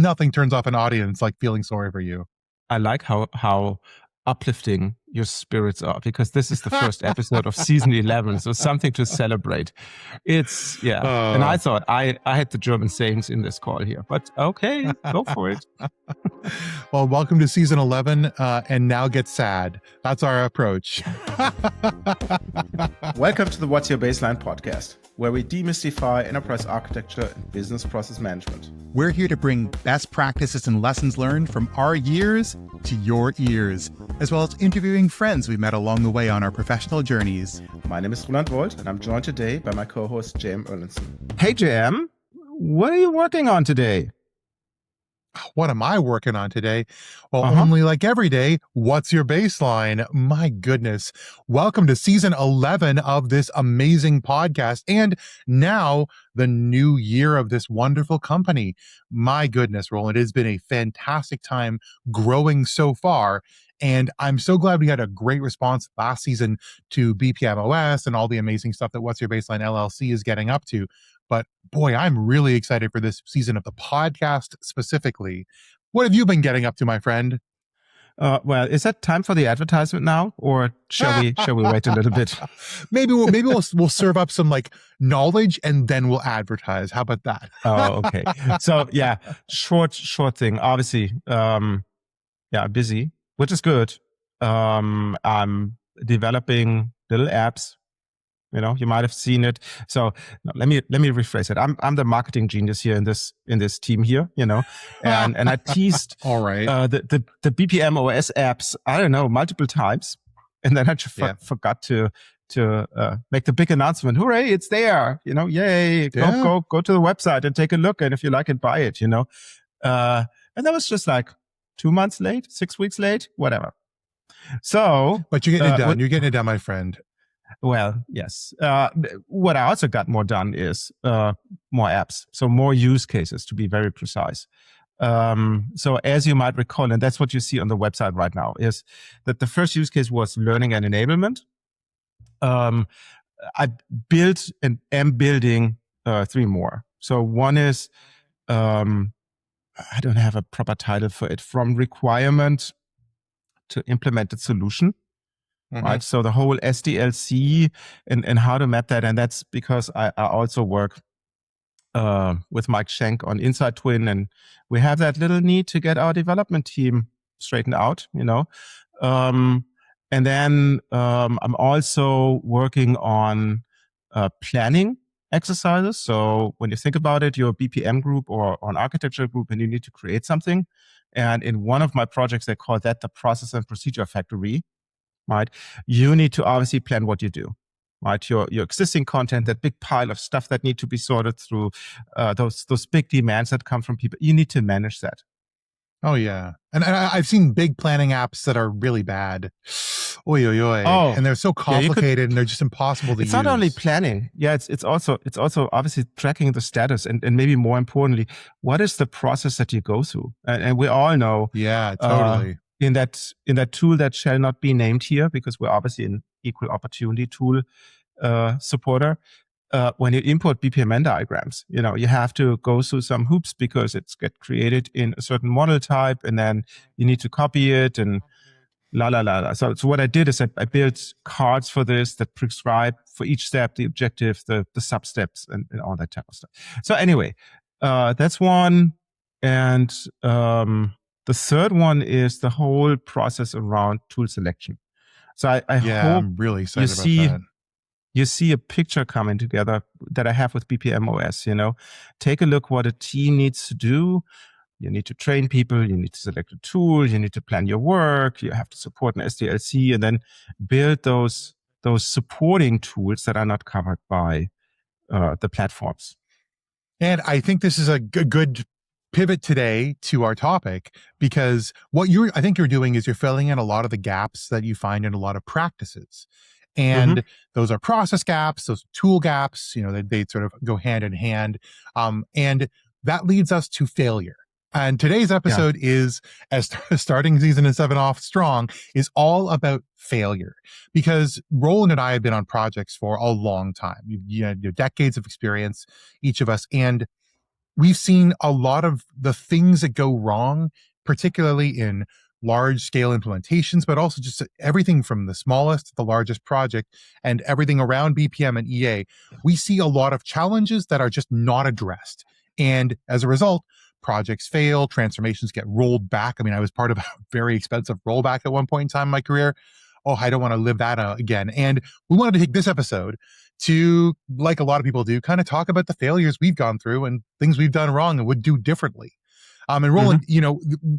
nothing turns off an audience like feeling sorry for you. I like how uplifting your spirits are, because this is the first episode of season 11, so something to celebrate. It's and I thought I had the German sayings in this call here, but okay, go for it. Well, welcome to season 11, and now get sad. That's our approach. Welcome to the What's Your Baseline podcast, where we demystify enterprise architecture and business process management. We're here to bring best practices and lessons learned from our years to your ears, as well as interviewing friends we met along the way on our professional journeys. My name is Roland, and I'm joined today by my co-host, J-M and Roland. Hey, J-M, what are you working on today? What am I working on today? Well, only like every day, what's your baseline? My goodness. Welcome to season 11 of this amazing podcast. And now the new year of this wonderful company. My goodness, Roland, it has been a fantastic time growing so far. And I'm so glad we had a great response last season to BPMOS and all the amazing stuff that What's Your Baseline LLC is getting up to. But boy, I'm really excited for this season of the podcast specifically. What have you been getting up to, my friend? Well, is that time for the advertisement now, or shall we wait a little bit? Maybe we'll serve up some like knowledge and then we'll advertise. How about that? Oh, okay. So yeah, short thing. Obviously, busy, which is good. I'm developing little apps. You know, you might have seen it. So no, let me rephrase it. I'm the marketing genius here in this team here. You know, and I teased all right the BPMOS apps. I don't know, multiple times, and then I just forgot to make the big announcement. Hooray! It's there. You know, yay! Go to the website and take a look. And if you like it, buy it. You know, and that was just like 2 months late, 6 weeks late, whatever. So, but you're getting it done. You're getting it done, my friend. Well, yes. What I also got more done is more apps. So more use cases, to be very precise. So as you might recall, and that's what you see on the website right now, is that the first use case was learning and enablement. I built and am building 3 more. So one is, I don't have a proper title for it, from requirement to implemented solution. Right. So the whole SDLC and how to map that. And that's because I also work with Mike Schenk on Inside Twin, and we have that little need to get our development team straightened out, you know. And then I'm also working on planning exercises. So when you think about it, you're a BPM group or an architecture group and you need to create something. And in one of my projects, they call that the process and procedure factory. Right, you need to obviously plan what you do. Right, your existing content, that big pile of stuff that need to be sorted through, those big demands that come from people. You need to manage that. Oh yeah, and I've seen big planning apps that are really bad. Oy. Oh, and they're so complicated and they're just impossible to use. It's not only planning. Yeah, it's also obviously tracking the status and maybe more importantly, what is the process that you go through? And we all know. Yeah, totally. In that tool that shall not be named here, because we're obviously an equal opportunity tool supporter. When you import BPMN diagrams, you know, you have to go through some hoops because it's get created in a certain model type, and then you need to copy it and la. So what I did is I built cards for this that prescribe for each step the objective, the sub steps, and all that type of stuff. So anyway, that's one, and the third one is the whole process around tool selection. So I hope I'm really excited about that. You see a picture coming together that I have with BPMOS, you know. Take a look what a team needs to do. You need to train people, you need to select a tool, you need to plan your work, you have to support an SDLC, and then build those supporting tools that are not covered by the platforms. And I think this is a good pivot today to our topic, because what I think you're doing is you're filling in a lot of the gaps that you find in a lot of practices. And those are process gaps, those tool gaps, you know, they sort of go hand in hand. And that leads us to failure. And today's episode is, as starting season 7 off strong, is all about failure. Because Roland and I have been on projects for a long time. You know, decades of experience, each of us. And we've seen a lot of the things that go wrong, particularly in large scale implementations, but also just everything from the smallest to the largest project and everything around BPM and EA. We see a lot of challenges that are just not addressed. And as a result, projects fail, transformations get rolled back. I mean, I was part of a very expensive rollback at one point in time in my career. Oh, I don't want to live that again. And we wanted to take this episode to, like a lot of people do, kind of talk about the failures we've gone through and things we've done wrong and would do differently. And Roland,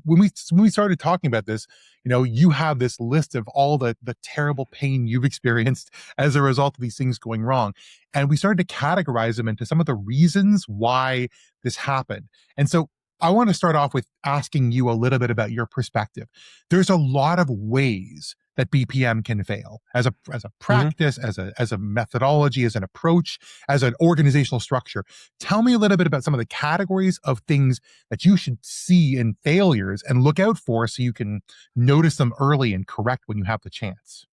when we started talking about this, you have this list of all the terrible pain you've experienced as a result of these things going wrong. And we started to categorize them into some of the reasons why this happened. And so I want to start off with asking you a little bit about your perspective. There's a lot of ways that BPM can fail as a practice, as a methodology, as an approach, as an organizational structure. Tell me a little bit about some of the categories of things that you should see in failures and look out for so you can notice them early and correct when you have the chance.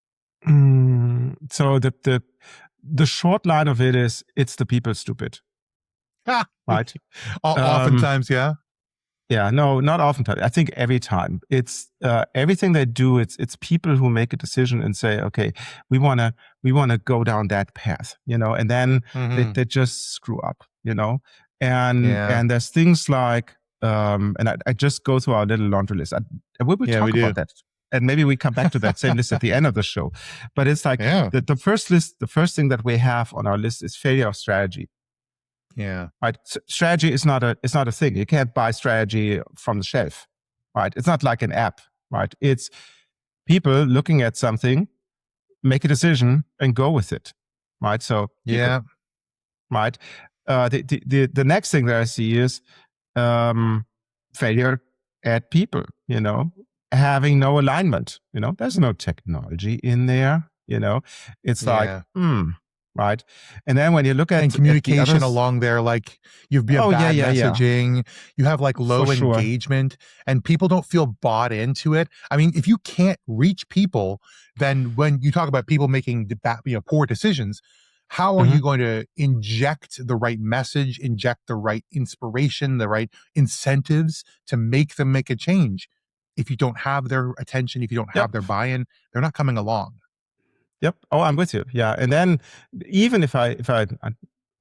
So the short line of it is, it's the people stupid. Right? Oftentimes, yeah. Yeah, no, not oftentimes. I think every time. It's everything they do. It's people who make a decision and say, okay, we wanna go down that path, and then they just screw up, and there's things like and I just go through our little laundry list. We will talk about that, and maybe we come back to that same list at the end of the show. But it's like the first thing that we have on our list is failure of strategy. Yeah. Right. Strategy is not a thing. You can't buy strategy from the shelf. Right. It's not like an app. Right. It's people looking at something, make a decision, and go with it. Right. So right. The next thing that I see is failure at people. Having no alignment. There's no technology in there. It's like right. And then when you look at communication along there, like you've bad messaging, you have like low engagement, and people don't feel bought into it. I mean, if you can't reach people, then when you talk about people making poor decisions, how are you going to inject the right message, inject the right inspiration, the right incentives to make them make a change? If you don't have their attention, if you don't have their buy-in, they're not coming along. Yep. Oh, I'm with you. Yeah. And then even if I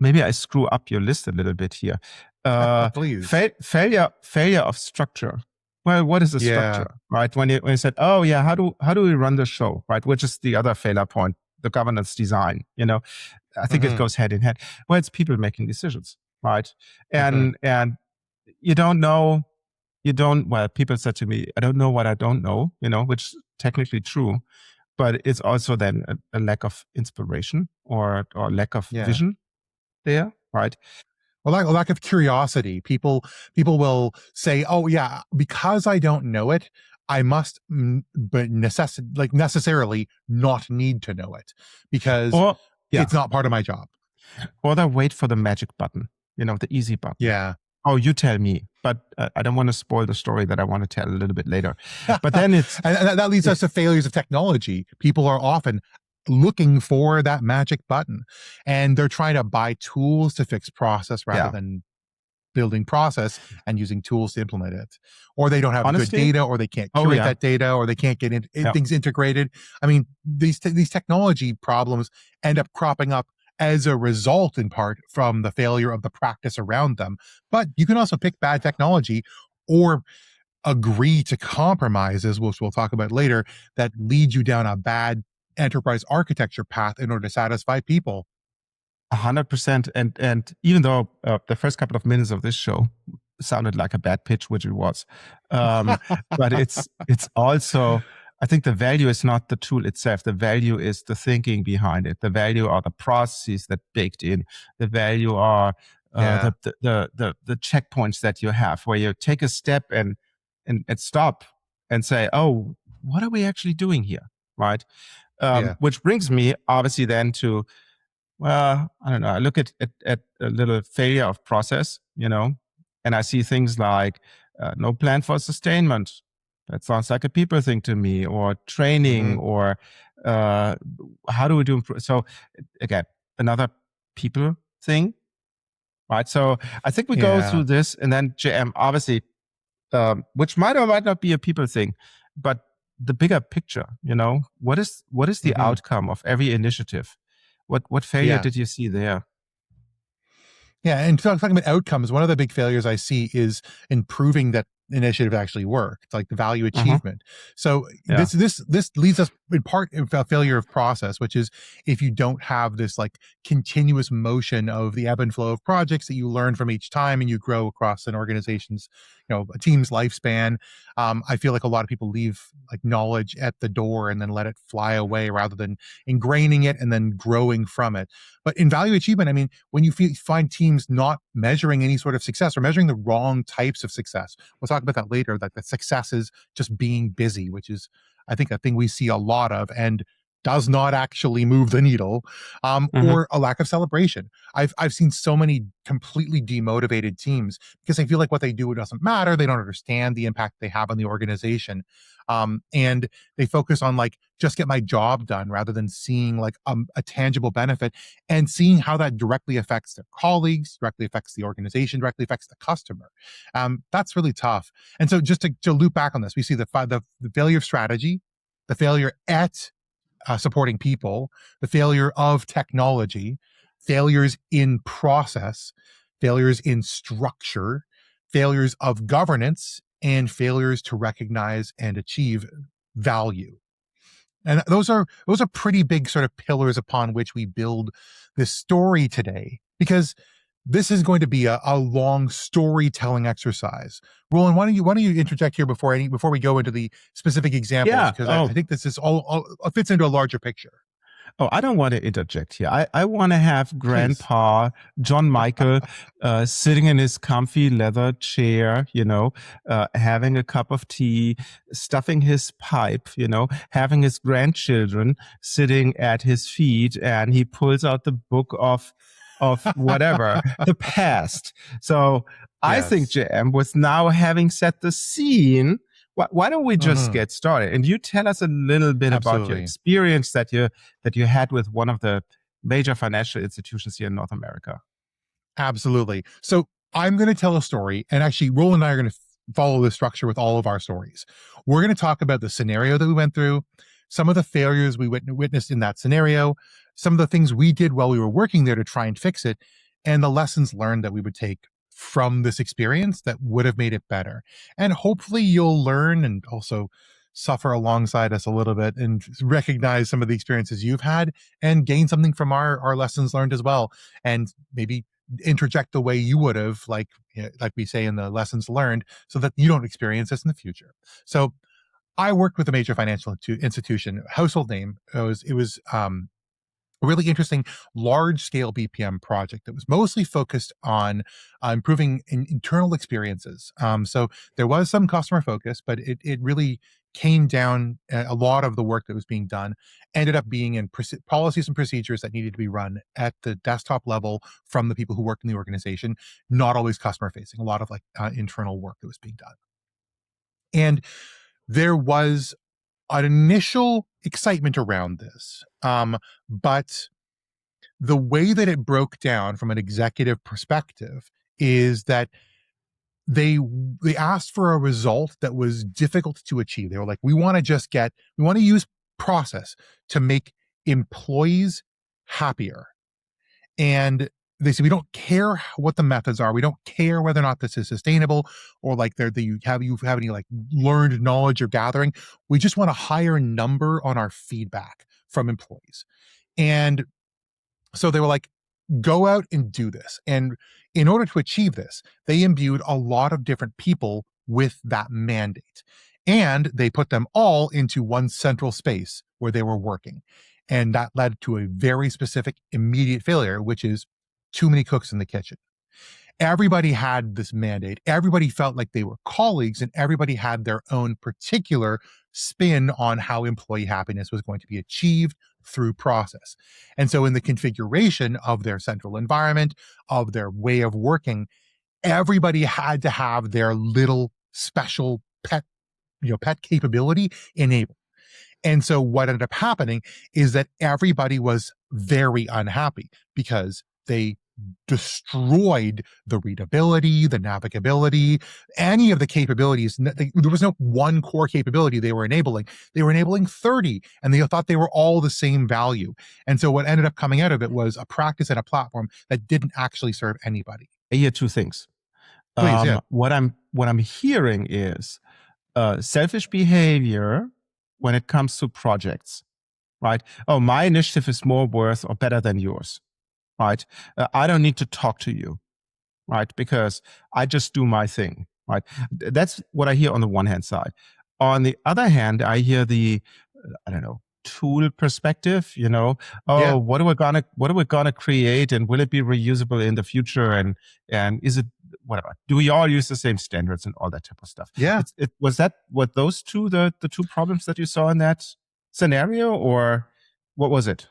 maybe I screw up your list a little bit here. Please. Failure of structure. Well, what is the structure, right? When you said, oh yeah, how do we run the show, right? Which is the other failure point, the governance design. I think it goes hand in hand. Well, it's people making decisions, right? And you don't know. Well, people said to me, I don't know what I don't know. Which is technically true. But it's also then a lack of inspiration or lack of vision there, right? Well, lack of curiosity. People will say, "Oh, yeah, because I don't know it, I must, but necessarily not need to know it because it's not part of my job." Or they wait for the magic button, the easy button. Yeah. Oh, you tell me. But I don't want to spoil the story that I want to tell a little bit later. But then it's... and that leads us to failures of technology. People are often looking for that magic button, and they're trying to buy tools to fix process rather than building process and using tools to implement it. Or they don't have good data, or they can't curate that data, or they can't get things integrated. I mean, these technology problems end up cropping up as a result, in part, from the failure of the practice around them. But you can also pick bad technology or agree to compromises, which we'll talk about later, that lead you down a bad enterprise architecture path in order to satisfy people. 100%. And even though the first couple of minutes of this show sounded like a bad pitch, which it was, but it's also... I think the value is not the tool itself. The value is the thinking behind it. The value are the processes that baked in. The value are the checkpoints that you have, where you take a step and stop and say, "Oh, what are we actually doing here?" Right? Which brings me obviously then to, well, I don't know. I look at a little failure of process, and I see things like no plan for sustainment. That sounds like a people thing to me, or training, or how do we do? So again, another people thing. right? So I think we go through this, and then J-M, obviously, which might or might not be a people thing, but the bigger picture, what is the outcome of every initiative? What failure did you see there? Yeah, and talking about outcomes, one of the big failures I see is improving that initiative actually work. It's like the value achievement. So this leads us in part to a failure of process, which is if you don't have this like continuous motion of the ebb and flow of projects that you learn from each time and you grow across an organization's, a team's lifespan. I feel like a lot of people leave like knowledge at the door and then let it fly away rather than ingraining it and then growing from it. But in value achievement, I mean, when you find teams not measuring any sort of success or measuring the wrong types of success, we'll talk about that later, that the success is just being busy, which is, I think, a thing we see a lot of and does not actually move the needle, or a lack of celebration. I've seen so many completely demotivated teams because they feel like what they do doesn't matter. They don't understand the impact they have on the organization. And they focus on like, just get my job done rather than seeing like a tangible benefit and seeing how that directly affects their colleagues, directly affects the organization, directly affects the customer. That's really tough. And so just to loop back on this, we see the failure of strategy, the failure at supporting people, the failure of technology, failures in process, failures in structure, failures of governance, and failures to recognize and achieve value. And those are pretty big sort of pillars upon which we build this story today, because this is going to be a long storytelling exercise. Roland, why don't you interject here before we go into the specific examples? Because I think this is all fits into a larger picture. Oh, I don't want to interject here. I want to have Grandpa John Michael sitting in his comfy leather chair, having a cup of tea, stuffing his pipe, having his grandchildren sitting at his feet, and he pulls out the book of whatever, the past. So I think J-M was now having set the scene. Why don't we just get started? And you tell us a little bit about your experience that you had with one of the major financial institutions here in North America. Absolutely. So I'm going to tell a story, and actually Roland and I are going to follow this structure with all of our stories. We're going to talk about the scenario that we went through, some of the failures we witnessed in that scenario, some of the things we did while we were working there to try and fix it, and the lessons learned that we would take from this experience that would have made it better. And hopefully you'll learn and also suffer alongside us a little bit and recognize some of the experiences you've had and gain something from our lessons learned as well. And maybe interject the way you would have, like we say in the lessons learned, so that you don't experience this in the future. So I worked with a major financial institution, household name. It was a really interesting large-scale BPM project that was mostly focused on improving internal experiences. So there was some customer focus, but it really came down, a lot of the work that was being done ended up being in policies and procedures that needed to be run at the desktop level from the people who worked in the organization, not always customer-facing, a lot of like internal work that was being done. And there was an initial excitement around this, but the way that it broke down from an executive perspective is that they asked for a result that was difficult to achieve. They were like, we want to use process to make employees happier. And they said, we don't care what the methods are. We don't care whether or not this is sustainable or like you have any like learned knowledge you're gathering. We just want a higher number on our feedback from employees. And so they were like, go out and do this. And in order to achieve this, they imbued a lot of different people with that mandate. And they put them all into one central space where they were working. And that led to a very specific immediate failure, which is too many cooks in the kitchen. Everybody had this mandate. Everybody felt like they were colleagues, and everybody had their own particular spin on how employee happiness was going to be achieved through process. And so in the configuration of their central environment, of their way of working, everybody had to have their little special pet capability enabled. And so what ended up happening is that everybody was very unhappy because they destroyed the readability, the navigability, any of the capabilities. There was no one core capability they were enabling. They were enabling 30, and they thought they were all the same value. And so what ended up coming out of it was a practice and a platform that didn't actually serve anybody. I hear two things. Please, yeah. What I'm hearing is selfish behavior when it comes to projects, right? Oh, my initiative is more worth or better than yours, right? I don't need to talk to you, right? Because I just do my thing, right? That's what I hear on the one hand side. On the other hand, I hear the, I don't know, tool perspective, oh, Yeah. what are we gonna create, and will it be reusable in the future? And is it whatever? Do we all use the same standards and all that type of stuff? Yeah. What those two, the two problems that you saw in that scenario, or what was it?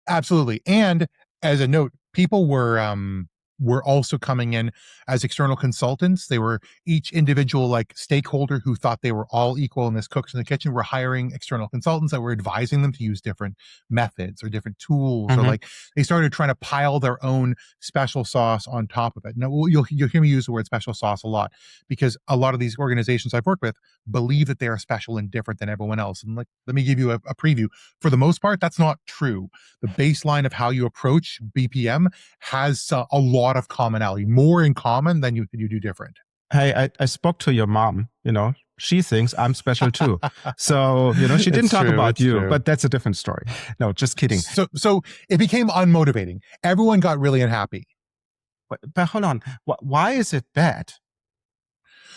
Absolutely. And as a note, people were also coming in as external consultants. They were each individual like stakeholder who thought they were all equal in this cooks in the kitchen. Were hiring external consultants that were advising them to use different methods or different tools, or like they started trying to pile their own special sauce on top of it. Now you'll hear me use the word special sauce a lot, because a lot of these organizations I've worked with believe that they are special and different than everyone else. And like, let me give you a preview. For the most part, that's not true. The baseline of how you approach BPM has a lot of commonality, more in common than you do different. Hey, I spoke to your mom, she thinks I'm special too. So, she didn't talk about you, but that's a different story. No, just kidding. So it became unmotivating. Everyone got really unhappy. But hold on. Why is it bad?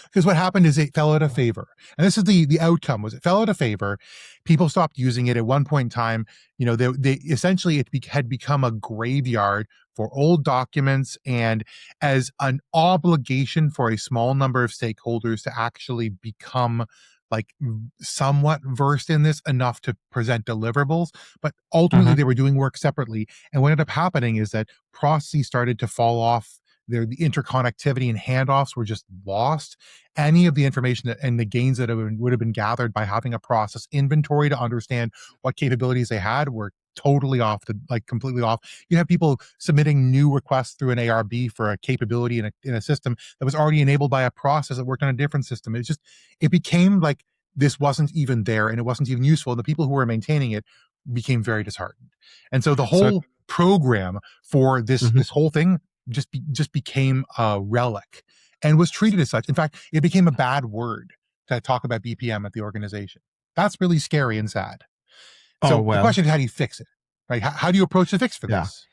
Because what happened is it fell out of favor. And this is the outcome, was it fell out of favor. People stopped using it at one point in time. They essentially, it had become a graveyard for old documents, and as an obligation for a small number of stakeholders to actually become like somewhat versed in this enough to present deliverables. But ultimately they were doing work separately. And what ended up happening is that processes started to fall off. The interconnectivity and handoffs were just lost. Any of the information and the gains that would have been gathered by having a process inventory to understand what capabilities they had were totally off, completely off. You have people submitting new requests through an ARB for a capability in a system that was already enabled by a process that worked on a different system. It became like this wasn't even there, and it wasn't even useful. And the people who were maintaining it became very disheartened. And so the whole program for this whole thing just became a relic and was treated as such. In fact, it became a bad word to talk about BPM at the organization. That's really scary and sad. So the question is, how do you fix it? Right? How do you approach the fix for this?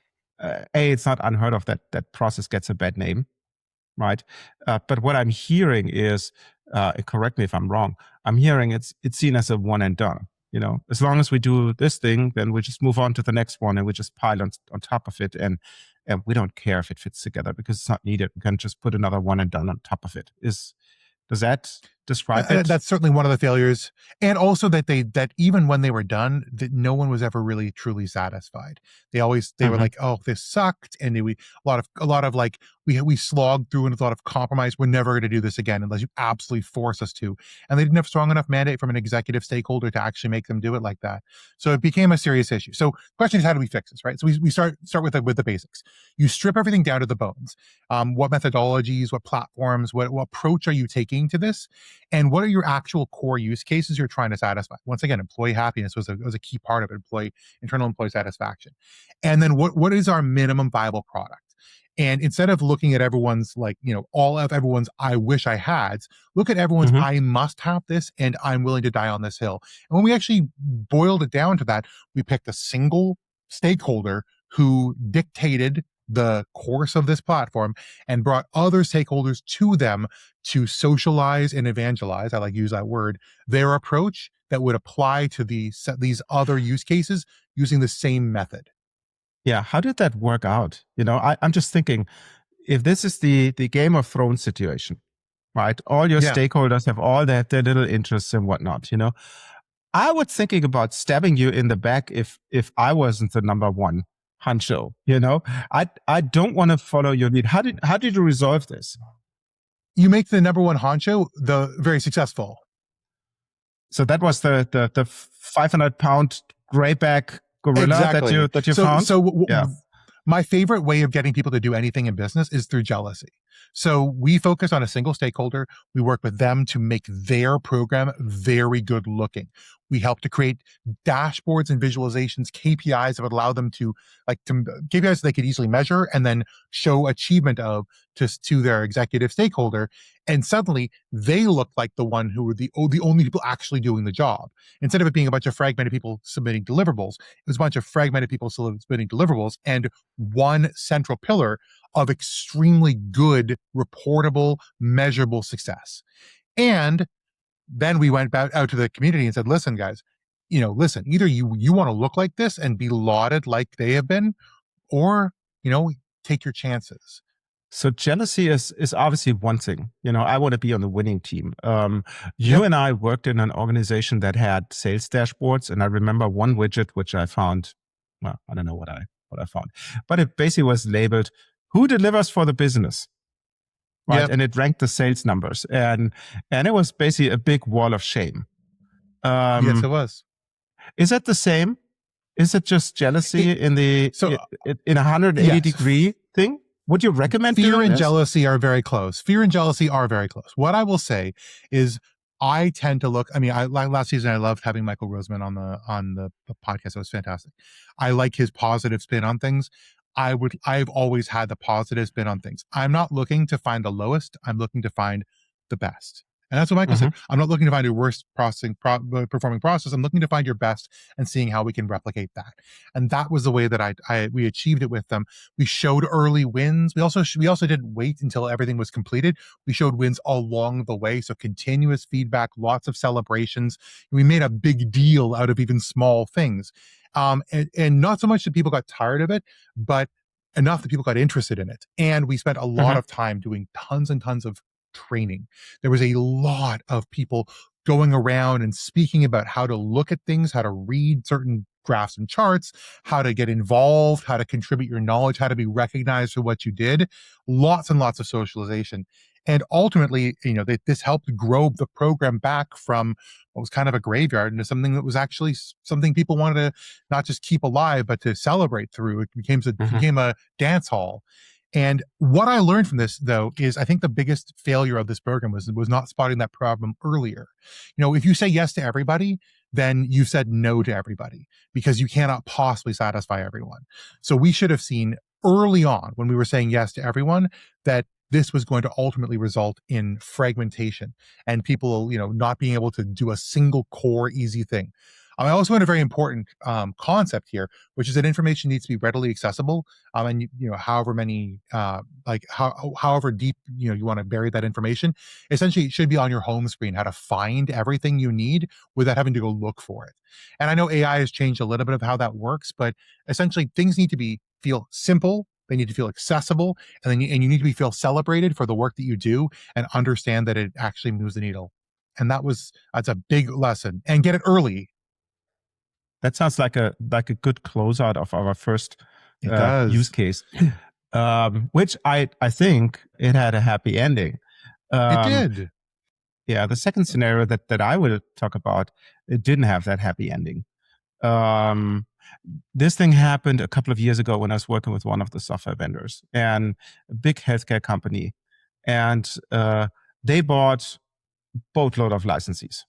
It's not unheard of that process gets a bad name, right? But what I'm hearing is, correct me if I'm wrong, I'm hearing it's seen as a one and done. As long as we do this thing, then we just move on to the next one, and we just pile on top of it, and we don't care if it fits together because it's not needed. We can just put another one and done on top of it. Does that describe it? That's certainly one of the failures. And also that even when they were done, that no one was ever really truly satisfied. They were like, oh, this sucked. And a lot of like, we slogged through and thought of compromise. We're never going to do this again unless you absolutely force us to. And they didn't have strong enough mandate from an executive stakeholder to actually make them do it like that. So it became a serious issue. So the question is, how do we fix this, right? So we start with the basics. You strip everything down to the bones. What methodologies, what platforms, what approach are you taking to this? And what are your actual core use cases you're trying to satisfy? Once again, employee happiness was a key part of it, internal employee satisfaction. And then what is our minimum viable product? And instead of looking at everyone's all of everyone's I wish I had, look at everyone's I must have this and I'm willing to die on this hill. And when we actually boiled it down to that, we picked a single stakeholder who dictated the course of this platform and brought other stakeholders to them to socialize and evangelize, I like to use that word, their approach that would apply to these other use cases using the same method. Yeah, how did that work out? I'm just thinking, if this is the Game of Thrones situation, right? All your stakeholders have all their little interests and whatnot, I was thinking about stabbing you in the back if I wasn't the number one honcho, I don't want to follow your lead. How did you resolve this? You make the number one honcho very successful. So that was the 500-pound grayback gorilla that you found? My favorite way of getting people to do anything in business is through jealousy. So we focus on a single stakeholder. We work with them to make their program very good looking. We help to create dashboards and visualizations, KPIs that would allow them to KPIs they could easily measure and then show achievement of to their executive stakeholder. And suddenly they look like the one who were the only people actually doing the job. Instead of it being a bunch of fragmented people submitting deliverables, it was a bunch of fragmented people submitting deliverables and one central pillar of extremely good, reportable, measurable success. And then we went back out to the community and said, listen, guys, listen, either you want to look like this and be lauded like they have been, or, take your chances. So jealousy is obviously one thing. I want to be on the winning team. You and I worked in an organization that had sales dashboards, and I remember one widget which I found. Well, I don't know what I found, but it basically was labeled "Who delivers for the business," right? Yep. And it ranked the sales numbers, and it was basically a big wall of shame. Yes, it was. Is that the same? Is it just jealousy in a 180 degree thing? Would you recommend fear and jealousy are very close. Fear and jealousy are very close. What I will say is I tend to look, last season I loved having Michael Roseman on the podcast. It was fantastic. I like his positive spin on things. I've always had the positive spin on things. I'm not looking to find the lowest. I'm looking to find the best. And that's what Michael said. I'm not looking to find your worst performing process. I'm looking to find your best and seeing how we can replicate that. And that was the way that we achieved it with them. We showed early wins. We also didn't wait until everything was completed. We showed wins along the way. So continuous feedback, lots of celebrations. We made a big deal out of even small things. And not so much that people got tired of it, but enough that people got interested in it. And we spent a lot of time doing tons and tons of training. There was a lot of people going around and speaking about how to look at things, how to read certain graphs and charts, how to get involved, how to contribute your knowledge, how to be recognized for what you did. Lots and lots of socialization. And ultimately, this helped grow the program back from what was kind of a graveyard into something that was actually something people wanted to not just keep alive, but to celebrate through. It became a dance hall. And what I learned from this, though, is I think the biggest failure of this program was not spotting that problem earlier. If you say yes to everybody, then you said no to everybody because you cannot possibly satisfy everyone. So we should have seen early on when we were saying yes to everyone that this was going to ultimately result in fragmentation and people, not being able to do a single core easy thing. I also had a very important concept here, which is that information needs to be readily accessible. And however many, however deep you want to bury that information, essentially it should be on your home screen. How to find everything you need without having to go look for it. And I know AI has changed a little bit of how that works, but essentially things need to feel simple. They need to feel accessible, and you need to feel celebrated for the work that you do and understand that it actually moves the needle. And that's a big lesson. And get it early. That sounds like a good closeout of our first use case, which I think it had a happy ending. It did. Yeah, the second scenario that I will talk about, it didn't have that happy ending. This thing happened a couple of years ago when I was working with one of the software vendors and a big healthcare company, and they bought a boatload of licenses.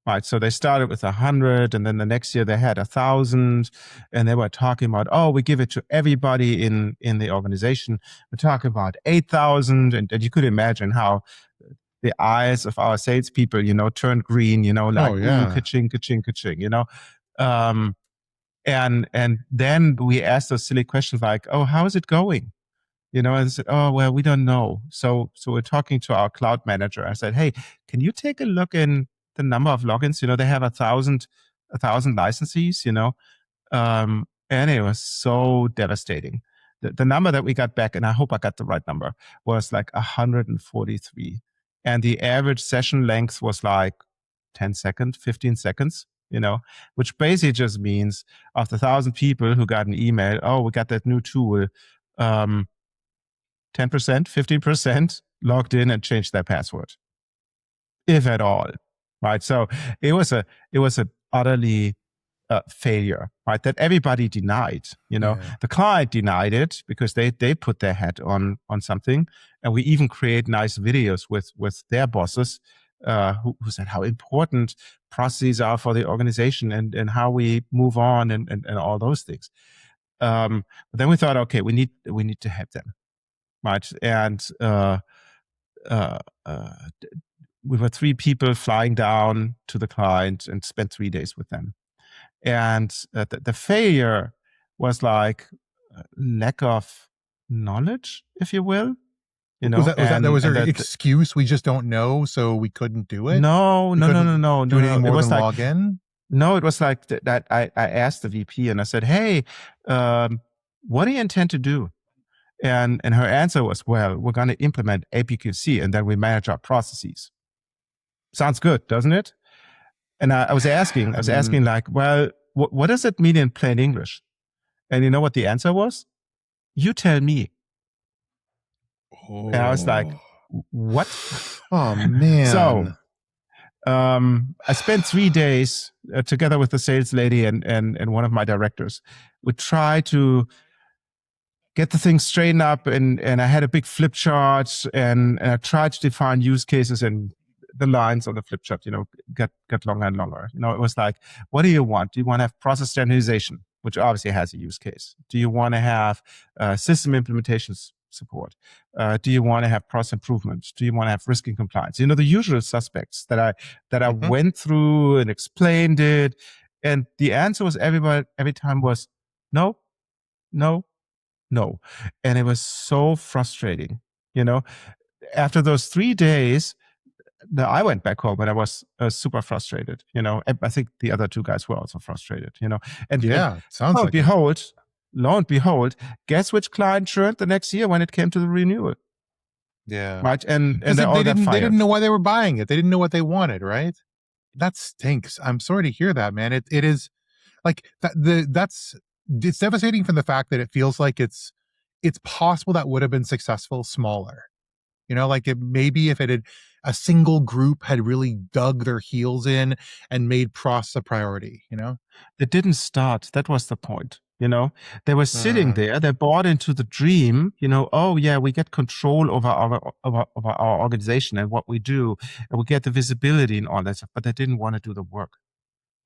Right, so they started with 100, and then the next year they had 1,000, and they were talking about, oh, we give it to everybody in the organization. We're talking about 8,000, and you could imagine how the eyes of our salespeople, turned green, like, ooh, ka-ching, ka-ching, ka-ching, and then we asked those silly questions like, oh, how is it going? And they said, oh, well, we don't know. So we're talking to our cloud manager. I said, hey, can you take a look in the number of logins? They have 1,000 licenses, and it was so devastating. The number that we got back, and I hope I got the right number, was like 143. And the average session length was like 10 seconds, 15 seconds, which basically just means of the 1,000 people who got an email, oh, we got that new tool, 10%, 15% logged in and changed their password, if at all. Right, so it was a utterly failure, right? That everybody denied. The client denied it because they put their hat on something, and we even create nice videos with their bosses who said how important processes are for the organization and how we move on and all those things. But then we thought, okay, we need to help them, right? And we were 3 people flying down to the client and spent 3 days with them. And the failure was like lack of knowledge, if you will. Was there an excuse? We just don't know, so we couldn't do it? No. Do anything more than log in? No, it was like that. I asked the VP and I said, hey, what do you intend to do? And her answer was, well, we're going to implement APQC and then we manage our processes. Sounds good, doesn't it? And I was asking like, well, what does it mean in plain English? And you know what the answer was? You tell me. And I was like, what? Oh, man. So I spent 3 days together with the sales lady and one of my directors. We tried to get the thing straightened up, and I had a big flip chart, and I tried to define use cases, and the lines on the flip chart, got longer and longer. It was like, what do you want? Do you want to have process standardization, which obviously has a use case? Do you want to have system implementations support? Do you want to have process improvements? Do you want to have risk and compliance? The usual suspects that I went through and explained it, and the answer was every time was no, no, no, and it was so frustrating. After those 3 days, I went back home and I was super frustrated. I think the other 2 guys were also frustrated. And sounds like lo and behold, guess which client churned the next year when it came to the renewal? Yeah. Right. And they didn't know why they were buying it. They didn't know what they wanted. Right. That stinks. I'm sorry to hear that, man. It is like it's devastating from the fact that it feels like it's possible that would have been successful smaller. Like maybe if a single group had really dug their heels in and made process a priority, They didn't start. That was the point. They were sitting there. They bought into the dream. Oh yeah, we get control over our organization and what we do, and we get the visibility and all that stuff. But they didn't want to do the work.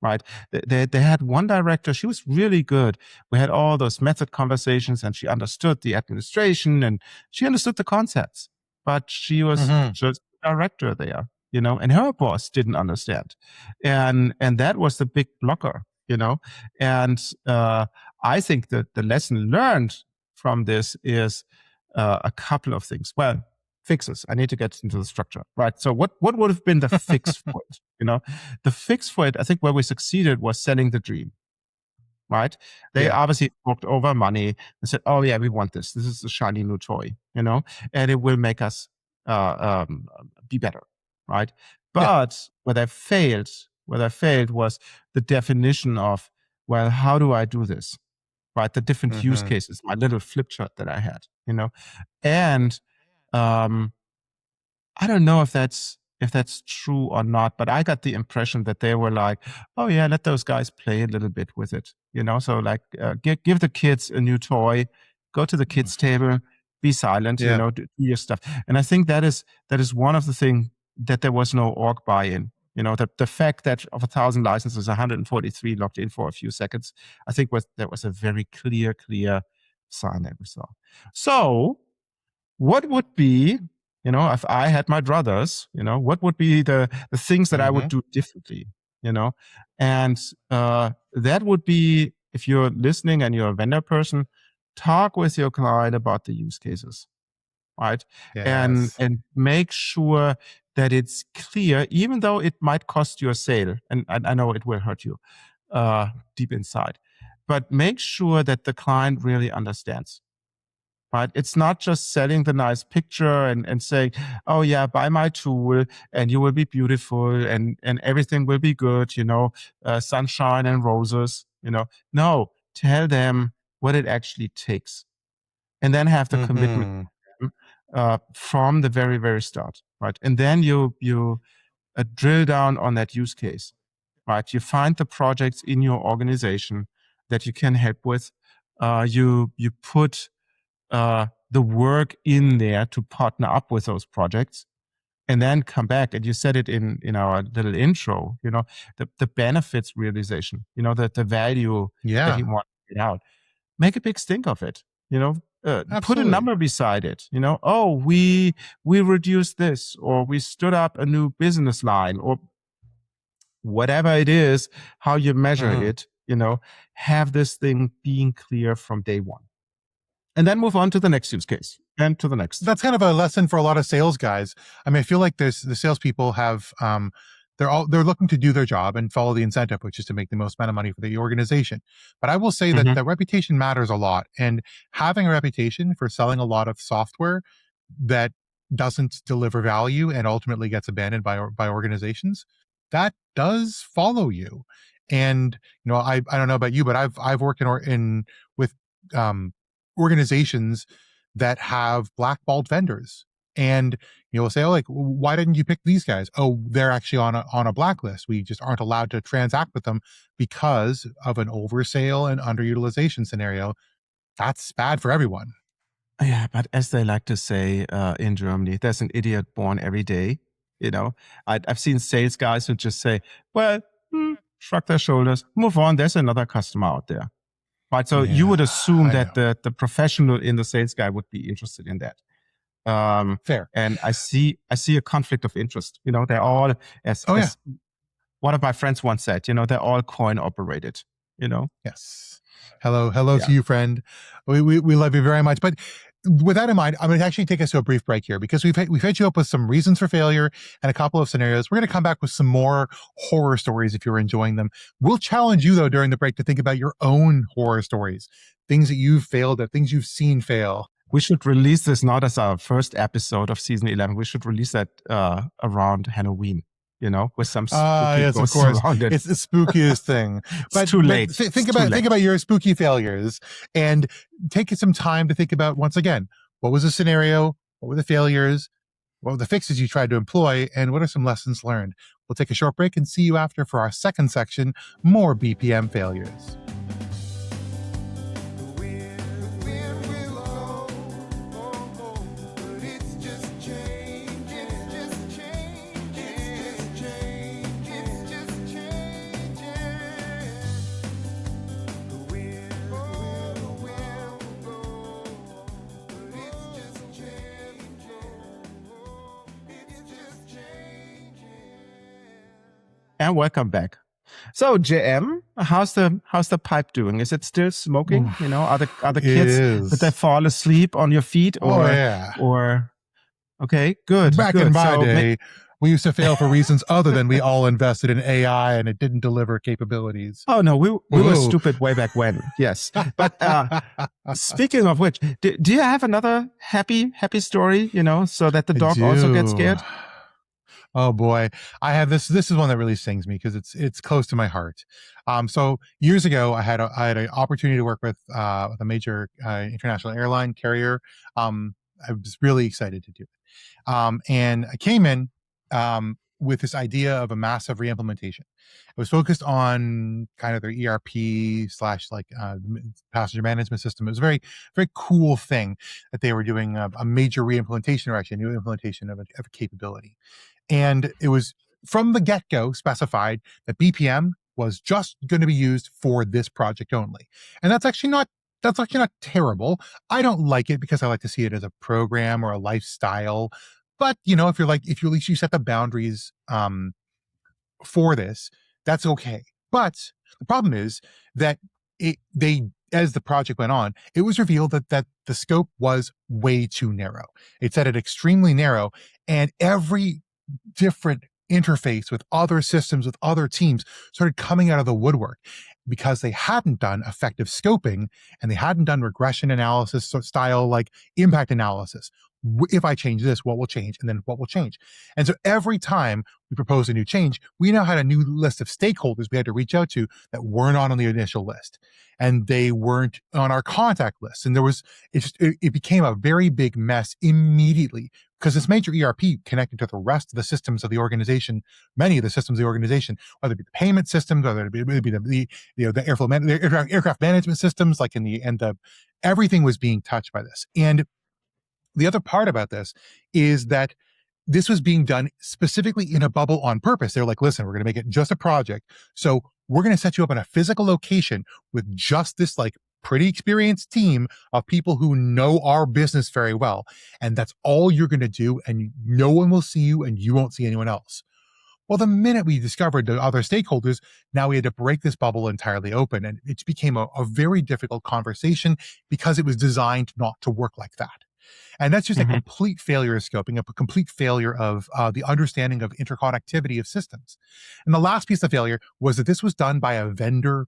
Right? They had one director. She was really good. We had all those method conversations, and she understood the administration and she understood the concepts. But she was just a director there, and her boss didn't understand, and that was the big blocker, And I think that the lesson learned from this is a couple of things. Well, fixes. I need to get into the structure, right? So what would have been the fix for it? The fix for it, I think, where we succeeded was selling the dream, right? They obviously talked over money and said, "Oh yeah, we want this. This is a shiny new toy, and it will make us be better, right?" But where they failed was the definition of, well, how do I do this, right? The different use cases, my little flip chart that I had, and I don't know if that's true or not, but I got the impression that they were like, "Oh yeah, let those guys play a little bit with it," So like, give the kids a new toy, go to the kids' table, be silent, do your stuff. And I think that is one of the things that there was no org buy-in. The fact that of 1,000 licenses, 143 logged in for a few seconds, I think that was a very clear sign that we saw. So, what would be, if I had my druthers, what would be the things that I would do differently, And that would be, if you're listening and you're a vendor person, talk with your client about the use cases, right? Yes. And make sure that it's clear, even though it might cost you a sale, and I know it will hurt you deep inside, but make sure that the client really understands. Right? It's not just selling the nice picture and saying, "Oh yeah, buy my tool and you will be beautiful and everything will be good, sunshine and roses, No, tell them what it actually takes, and then have the commitment from the very, very start, right? And then you drill down on that use case. right? You find the projects in your organization that you can help with. You put the work in there to partner up with those projects, and then come back. And you said it in our little intro, the benefits realization, the value that you want to get out. Make a big stink of it, put a number beside it, oh, we reduced this, or we stood up a new business line, or whatever it is, how you measure it, have this thing being clear from day one. And then move on to the next use case and to the next. That's kind of a lesson for a lot of sales guys. I mean, I feel like the salespeople have, they're looking to do their job and follow the incentive, which is to make the most amount of money for the organization. But I will say that that reputation matters a lot, and having a reputation for selling a lot of software that doesn't deliver value and ultimately gets abandoned by organizations, that does follow you. And I don't know about you, but I've worked with organizations that have blackballed vendors, and you'll say, oh, like, why didn't you pick these guys? Oh, they're actually on a blacklist. We just aren't allowed to transact with them because of an oversale and underutilization scenario. That's bad for everyone. Yeah, but as they like to say in Germany, there's an idiot born every day. I've seen sales guys who just say, well, shrug their shoulders, move on. There's another customer out there. Right, so you would assume that the professional in the sales guy would be interested in that. Fair. And I see a conflict of interest. They're all as one of my friends once said. They're all coin operated. Yes. Hello to you, friend. We love you very much. But with that in mind, I'm going to actually take us to a brief break here, because we've hit you up with some reasons for failure and a couple of scenarios. We're going to come back with some more horror stories if you're enjoying them. We'll challenge you, though, during the break to think about your own horror stories, things that you've failed at, things you've seen fail. We should release this not as our first episode of season 11. We should release that around Halloween. With some spooky yes, of course. It's the spookiest thing. But it's too late. Think about your spooky failures, and take some time to think about, once again, what was the scenario? What were the failures? What were the fixes you tried to employ? And what are some lessons learned? We'll take a short break and see you after for our second section, more BPM failures. And welcome back. So, J-M, how's the pipe doing? Is it still smoking? Are the kids, did they fall asleep on your feet? Or okay, good. Back good. in my day, we used to fail for reasons other than we all invested in AI and it didn't deliver capabilities. Oh no, we were stupid way back when. Yes, but speaking of which, do you have another happy story? So that the dog also gets scared. Oh boy, I have this. This is one that really stings me because it's close to my heart. So years ago, I had an opportunity to work with a major international airline carrier. I was really excited to do it, and I came in with this idea of a massive reimplementation. It was focused on kind of their ERP / passenger management system. It was a very, very cool thing that they were doing a major reimplementation, or actually a new implementation of a capability. And it was from the get-go specified that BPM was just going to be used for this project only. And that's actually not terrible. I don't like it because I like to see it as a program or a lifestyle. But if at least you set the boundaries for this, that's okay. But the problem is that as the project went on, it was revealed that the scope was way too narrow. It set it extremely narrow, and every different interface with other systems, with other teams, started coming out of the woodwork because they hadn't done effective scoping and they hadn't done regression analysis style, like impact analysis. If I change this, what will change? And then what will change? And so every time we proposed a new change, we now had a new list of stakeholders we had to reach out to that weren't on the initial list. And they weren't on our contact list. And it became a very big mess immediately because this major ERP connected to the rest of the systems of the organization, many of the systems of the organization, whether it be the payment systems, whether it be the aircraft management systems, like everything was being touched by this. And the other part about this is that this was being done specifically in a bubble on purpose. They're like, listen, we're going to make it just a project. So we're going to set you up in a physical location with just this like pretty experienced team of people who know our business very well. And that's all you're going to do. And no one will see you and you won't see anyone else. Well, the minute we discovered the other stakeholders, now we had to break this bubble entirely open. And it became a very difficult conversation because it was designed not to work like that. And that's just a complete failure of scoping, a complete failure of the understanding of interconnectivity of systems. And the last piece of failure was that this was done by a vendor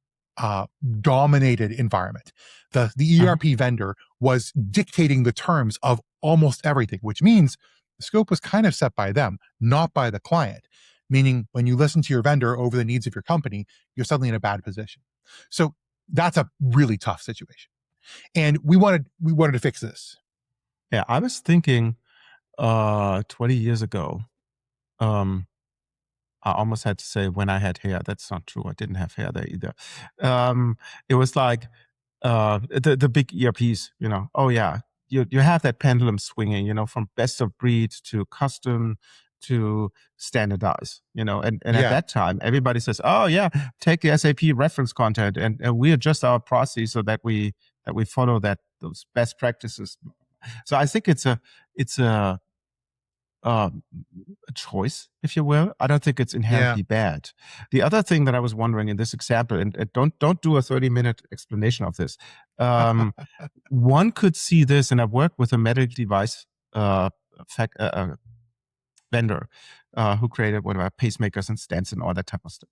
dominated environment. The ERP vendor was dictating the terms of almost everything, which means the scope was kind of set by them, not by the client. Meaning when you listen to your vendor over the needs of your company, you're suddenly in a bad position. So that's a really tough situation. And we wanted to fix this. Yeah, I was thinking 20 years ago, I almost had to say when I had hair. That's not true. I didn't have hair there either. It was like the big ERPs, oh yeah, you have that pendulum swinging, from best of breed to custom to standardize, and at that time, everybody says, oh yeah, take the SAP reference content and we adjust our process so that we follow those best practices. So I think it's a choice, if you will. I don't think it's inherently bad. The other thing that I was wondering in this example, and don't do a 30-minute explanation of this. One could see this, and I've worked with a medical device vendor who created whatever pacemakers and stents and all that type of stuff.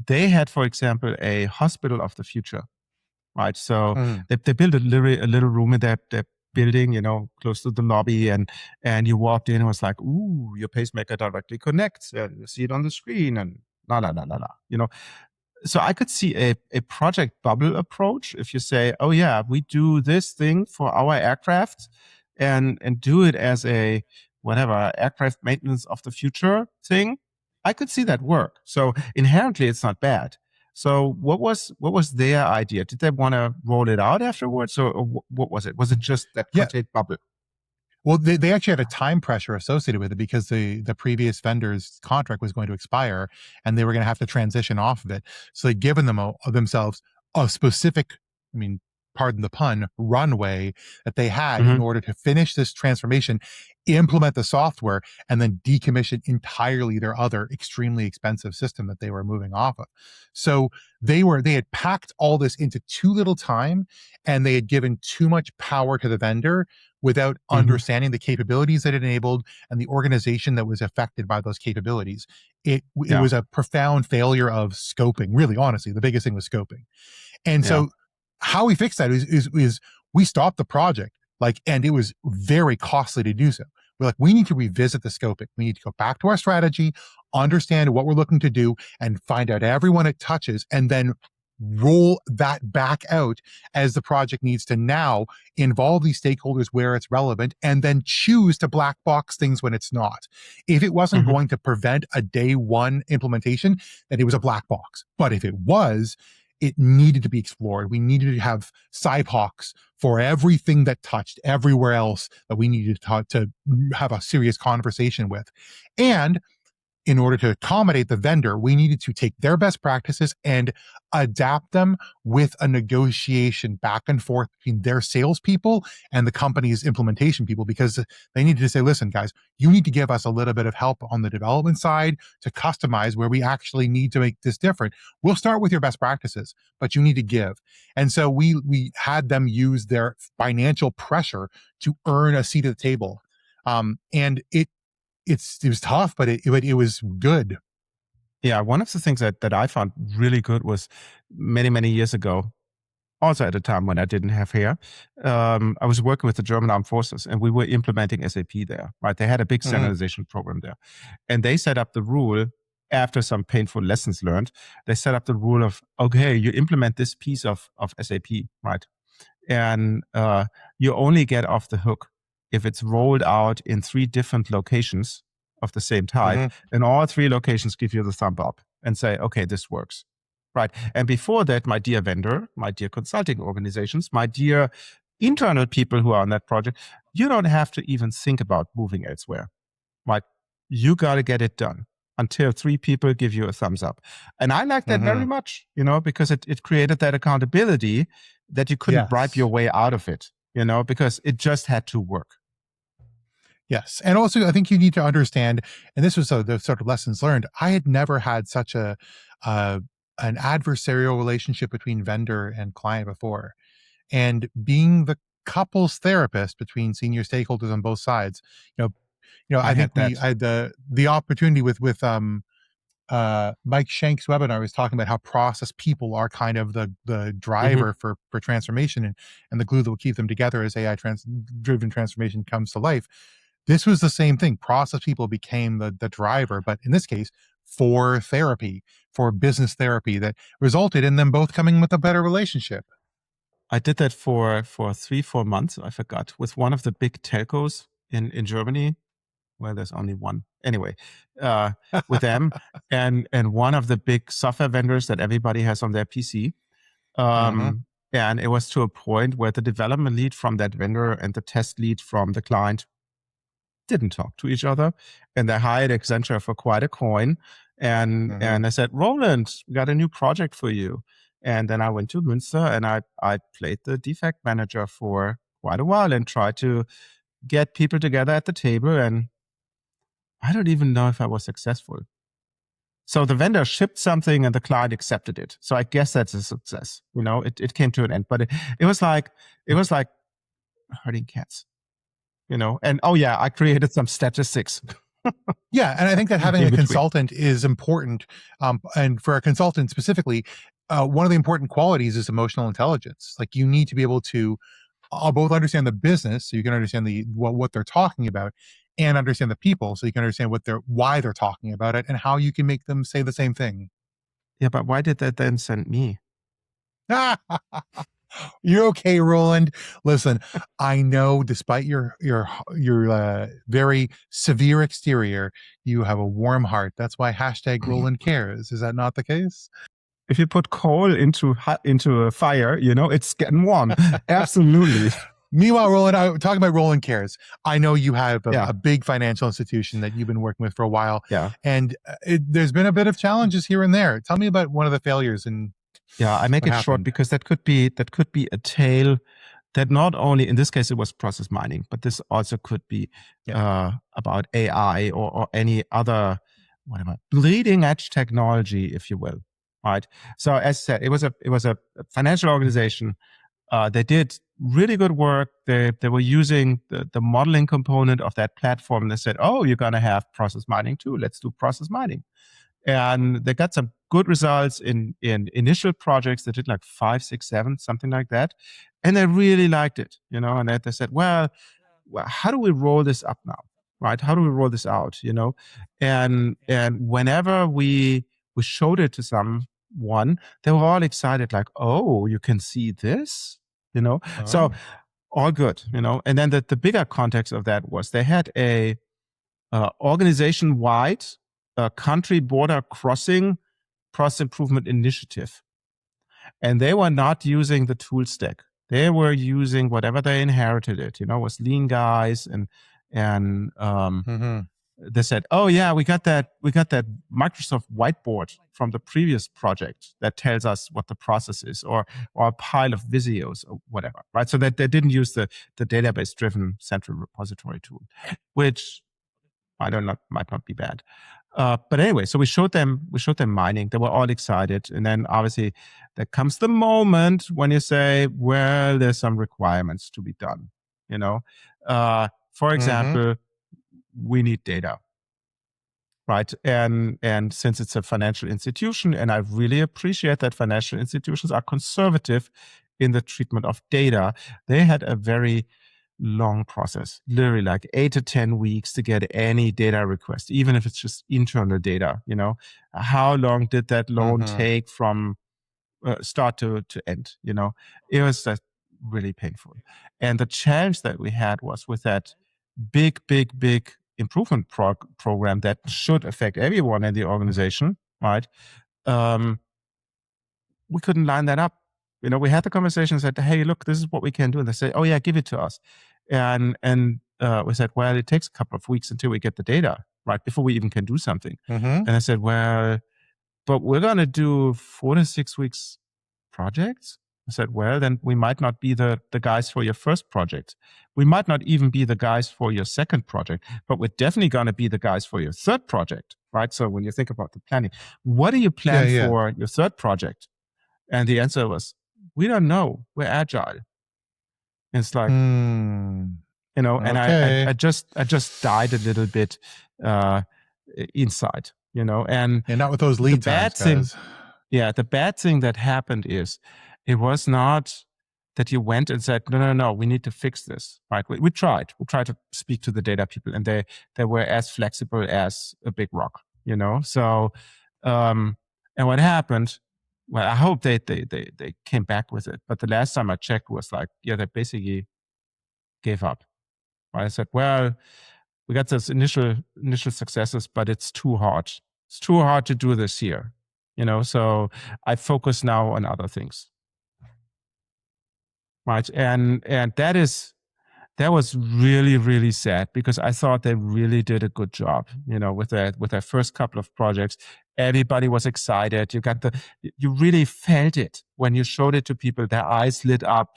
They had, for example, a hospital of the future, right? So they built a little room in their building, close to the lobby, and you walked in and was like, ooh, your pacemaker directly connects, and you see it on the screen, and So I could see a project bubble approach. If you say, oh yeah, we do this thing for our aircraft and do it as a whatever aircraft maintenance of the future thing, I could see that work. So inherently, it's not bad. So what was their idea? Did they want to roll it out afterwards, or what was it? Was it just that content bubble? Well, they actually had a time pressure associated with it because the previous vendor's contract was going to expire and they were going to have to transition off of it. So they'd given themselves a specific, pardon the pun, runway that they had in order to finish this transformation, implement the software, and then decommission entirely their other extremely expensive system that they were moving off of. So they had packed all this into too little time, and they had given too much power to the vendor without understanding the capabilities that it enabled and the organization that was affected by those capabilities. It was a profound failure of scoping. Really, honestly, the biggest thing was scoping. And so how we fixed that is we stopped the project, and it was very costly to do so. We're like, we need to revisit the scoping. We need to go back to our strategy, understand what we're looking to do, and find out everyone it touches, and then roll that back out as the project needs to now involve these stakeholders where it's relevant, and then choose to black box things when it's not. If it wasn't going to prevent a day one implementation, then it was a black box. But if it was, it needed to be explored. We needed to have SIPOCs for everything that touched everywhere else that we needed to have a serious conversation with. And in order to accommodate the vendor, we needed to take their best practices and adapt them with a negotiation back and forth between their salespeople and the company's implementation people, because they needed to say, listen, guys, you need to give us a little bit of help on the development side to customize where we actually need to make this different. We'll start with your best practices, but you need to give. And so we had them use their financial pressure to earn a seat at the table. And it was tough, but it was good. Yeah, one of the things that I found really good was many, many years ago, also at a time when I didn't have hair, I was working with the German Armed Forces, and we were implementing SAP there, right? They had a big standardization program there. And they set up the rule, after some painful lessons learned, they set up the rule of, okay, you implement this piece of SAP, right? And you only get off the hook if it's rolled out in 3 different locations of the same type, and all 3 locations give you the thumb up and say, okay, this works. Right. And before that, my dear vendor, my dear consulting organizations, my dear internal people who are on that project, you don't have to even think about moving elsewhere. Right. You got to get it done until 3 people give you a thumbs up. And I like that very much, because it created that accountability that you couldn't bribe your way out of it, because it just had to work. Yes. And also, I think you need to understand, and this was the sort of lessons learned. I had never had such an adversarial relationship between vendor and client before. And being the couples therapist between senior stakeholders on both sides, I think I had the opportunity with Mike Shank's webinar was talking about how process people are kind of the driver for transformation and the glue that will keep them together as AI driven transformation comes to life. This was the same thing. Process people became the driver, but in this case, for therapy, for business therapy that resulted in them both coming with a better relationship. I did that for 3-4 months, I forgot, with one of the big telcos in Germany, where there's only one. Anyway, with them and one of the big software vendors that everybody has on their PC. And it was to a point where the development lead from that vendor and the test lead from the client didn't talk to each other, and they hired Accenture for quite a coin. And I said, Roland, we got a new project for you. And then I went to Münster and I played the defect manager for quite a while and tried to get people together at the table. And I don't even know if I was successful. So the vendor shipped something and the client accepted it. So I guess that's a success. It came to an end, but it was like herding cats. And I created some statistics. Yeah, and I think that having a consultant is important. And for a consultant specifically, one of the important qualities is emotional intelligence. Like you need to be able to both understand the business, so you can understand what they're talking about, and understand the people, so you can understand why they're talking about it and how you can make them say the same thing. Yeah, but why did that then send me? You're okay, Roland. Listen, I know despite your very severe exterior, you have a warm heart. That's why #Roland cares. Is that not the case? If you put coal into a fire, it's getting warm. Absolutely. Meanwhile, Roland, I'm talking about Roland Cares. I know you have a big financial institution that you've been working with for a while. Yeah. And there's been a bit of challenges here and there. Tell me about one of the failures and I make it short because that could be a tale that not only, in this case, it was process mining, but this also could be about AI or any other, bleeding edge technology, if you will. Right. So as I said, it was a financial organization. They did really good work. They were using the modeling component of that platform. They said, oh, you're going to have process mining too. Let's do process mining. And they got some good results in initial projects. They did like 5, 6, 7, something like that. And they really liked it, and they said, well, how do we roll this up now? Right? How do we roll this out? And whenever we showed it to someone, they were all excited, like, oh, you can see this, So all good, And then the bigger context of that was they had a organization-wide country border crossing process improvement initiative. And they were not using the tool stack. They were using whatever they inherited it, was lean guys and they said, oh yeah, we got that Microsoft whiteboard from the previous project that tells us what the process is, or a pile of Visios or whatever, right? So that they didn't use the database driven central repository tool, which might not be bad. But anyway, so we showed them mining. They were all excited. And then obviously there comes the moment when you say, well, there's some requirements to be done, for example, we need data, right? And since it's a financial institution, and I really appreciate that financial institutions are conservative in the treatment of data, they had a very long process, literally like 8 to 10 weeks to get any data request, even if it's just internal data. How long did that loan take from start to end? It was just really painful. And the challenge that we had was with that big improvement program that should affect everyone in the organization, right? We couldn't line that up. We had the conversation and said, hey, look, this is what we can do. And they said, oh yeah, give it to us. And we said, well, it takes a couple of weeks until we get the data, right? Before we even can do something. Mm-hmm. And I said, well, but we're going to do 4 to 6 weeks projects. I said, well, then we might not be the guys for your first project. We might not even be the guys for your second project, but we're definitely going to be the guys for your third project, right? So when you think about the planning, what do you plan for your third project? And the answer was, we don't know. We're agile. And it's like, and okay. I just died a little bit inside, and not with those lead times, guys. The bad thing that happened is, it was not that you went and said, no, we need to fix this, right? We tried. We tried to speak to the data people, and they were as flexible as a big rock, So, and what happened? Well, I hope they came back with it. But the last time I checked was like, they basically gave up. Right? I said, well, we got those initial successes, but it's too hard. It's too hard to do this here, So I focus now on other things. Right, and that was really, really sad, because I thought they really did a good job, with their first couple of projects. Everybody was excited. You really felt it when you showed it to people. Their eyes lit up.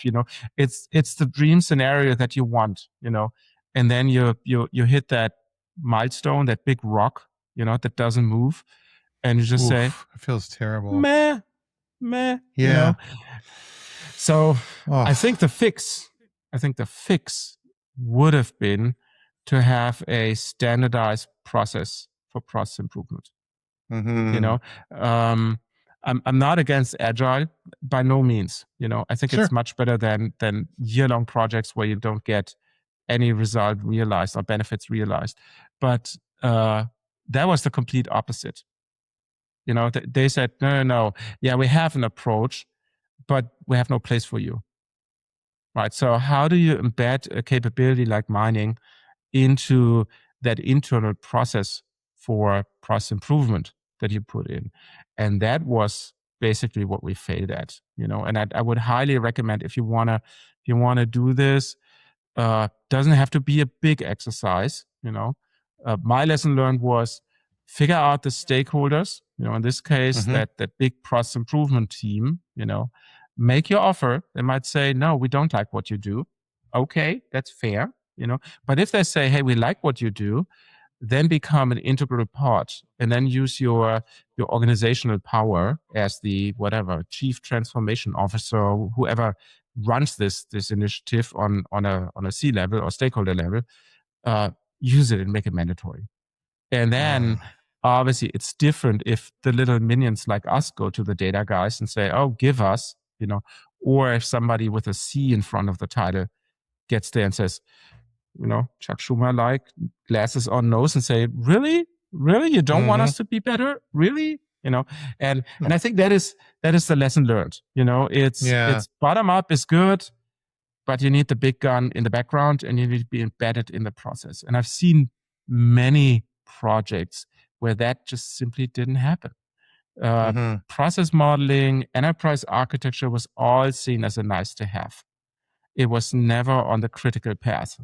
It's the dream scenario that you want. And then you hit that milestone, that big rock, that doesn't move, and you just say, "It feels terrible." Meh. Yeah. So I think the fix would have been to have a standardized process for process improvement. Mm-hmm. I'm not against agile by no means. I think it's much better than year-long projects where you don't get any result realized or benefits realized. But that was the complete opposite. They said, no. Yeah, we have an approach, but we have no place for you. Right. So how do you embed a capability like mining into that internal process for process improvement that you put in? And that was basically what we failed at, and I would highly recommend, if you want to do this, doesn't have to be a big exercise. My lesson learned was, figure out the stakeholders, in this case, that big process improvement team, make your offer. They might say, no, we don't like what you do. Okay, that's fair, But if they say, hey, we like what you do, then become an integral part, and then use your organizational power as the chief transformation officer, whoever runs this initiative on a C-level or stakeholder level, use it and make it mandatory. And then obviously it's different if the little minions like us go to the data guys and say, oh, give us, or if somebody with a C in front of the title gets there and says, Chuck Schumer, like, glasses on nose, and say, really, you don't want us to be better, really, and I think that is the lesson learned. It's bottom up is good, but you need the big gun in the background, and you need to be embedded in the process. And I've seen many projects where that just simply didn't happen. Process modeling, enterprise architecture was all seen as a nice to have. It was never on the critical path.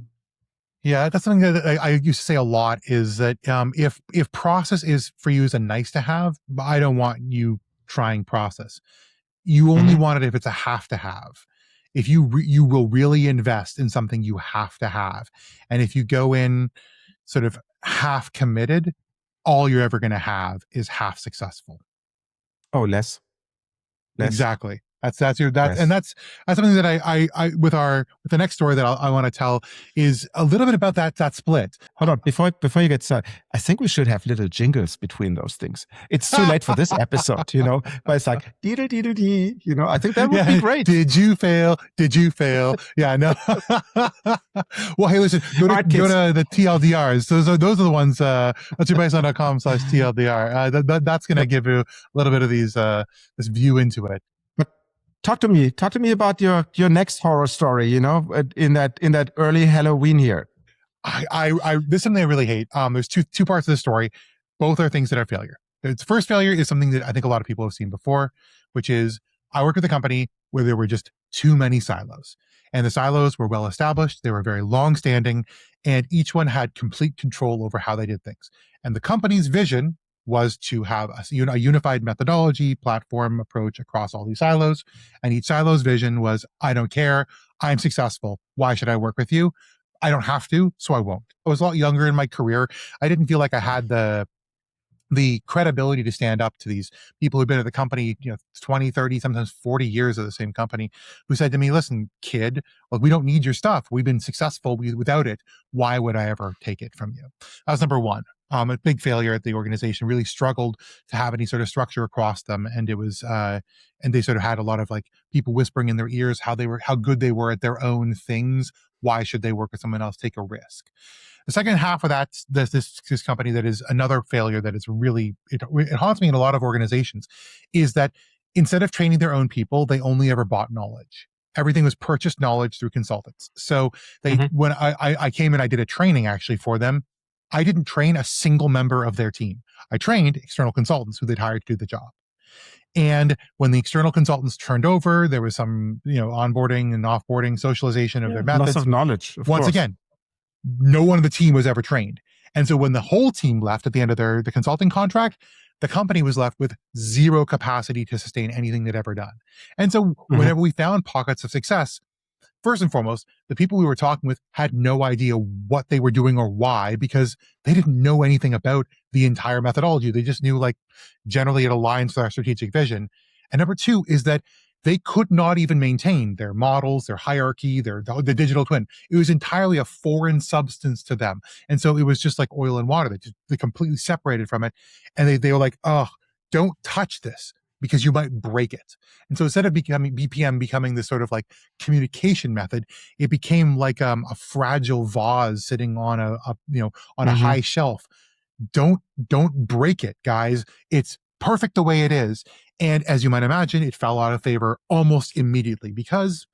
Yeah, that's something that I used to say a lot, is that if process is for you as a nice to have, I don't want you trying process. You only want it if it's a have to have. If you will really invest in something you have to have. And if you go in sort of half committed, all you're ever going to have is half successful. Oh, less. Exactly. That's something that I with the next story that I want to tell is a little bit about that split. Hold on, before you get started, I think we should have little jingles between those things. It's too late for this episode, but it's like dee-dee-dee-dee-dee, I think that would be great. Did you fail? Yeah, no. Well, hey, listen, go to the TLDRs. Those are the ones. That's yourbaseline.com/TLDR. That's going to give you a little bit of this view into it. Talk to me about your next horror story, in that early Halloween here. this is something I really hate. There's two parts of the story. Both are things that are failure. The first failure is something that I think a lot of people have seen before, which is I work with a company where there were just too many silos. And the silos were well established, they were very long standing, and each one had complete control over how they did things. And the company's vision was to have a unified methodology, platform approach across all these silos. And each silo's vision was, I don't care, I'm successful. Why should I work with you? I don't have to, so I won't. I was a lot younger in my career. I didn't feel like I had the credibility to stand up to these people who've been at the company, 20, 30, sometimes 40 years of the same company, who said to me, listen, kid, like, we don't need your stuff. We've been successful without it. Why would I ever take it from you? That was number one. A big failure at the organization, really struggled to have any sort of structure across them. And it was, and they sort of had a lot of like people whispering in their ears how good they were at their own things. Why should they work with someone else, take a risk? The second half of that, this company that is another failure that is really, it haunts me in a lot of organizations, is that instead of training their own people, they only ever bought knowledge. Everything was purchased knowledge through consultants. So when I came in, I did a training actually for them. I didn't train a single member of their team. I trained external consultants who they'd hired to do the job. And when the external consultants turned over, there was some, onboarding and offboarding, socialization of their methods. Loss of knowledge. Once again, no one of the team was ever trained. And so when the whole team left at the end of the consulting contract, the company was left with zero capacity to sustain anything they'd ever done. And so whenever we found pockets of success, first and foremost, the people we were talking with had no idea what they were doing or why, because they didn't know anything about the entire methodology. They just knew, like, generally it aligns with our strategic vision. And number two is that they could not even maintain their models, their hierarchy, the digital twin. It was entirely a foreign substance to them. And so it was just like oil and water. They completely separated from it. And they were like, oh, don't touch this, because you might break it. And so instead of BPM becoming this sort of like communication method, it became like a fragile vase sitting on a high shelf. Don't break it, guys. It's perfect the way it is. And as you might imagine, it fell out of favor almost immediately because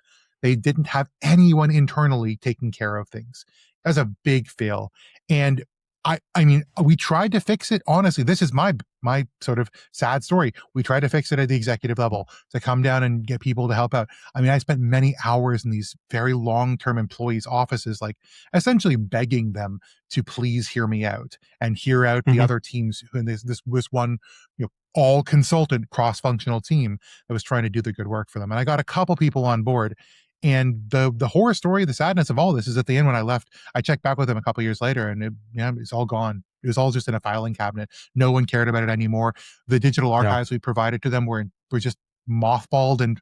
they didn't have anyone internally taking care of things. That's a big fail. And I mean, we tried to fix it. Honestly, this is my sort of sad story. We tried to fix it at the executive level, to come down and get people to help out. I mean, I spent many hours in these very long-term employees' offices, like essentially begging them to please hear me out and hear out the other teams. And this was one, all consultant cross-functional team that was trying to do the good work for them. And I got a couple people on board. And the horror story, the sadness of all this is at the end, when I left, I checked back with them a couple years later, and it's all gone. It was all just in a filing cabinet. No one cared about it anymore. The digital archives we provided to them were just mothballed, and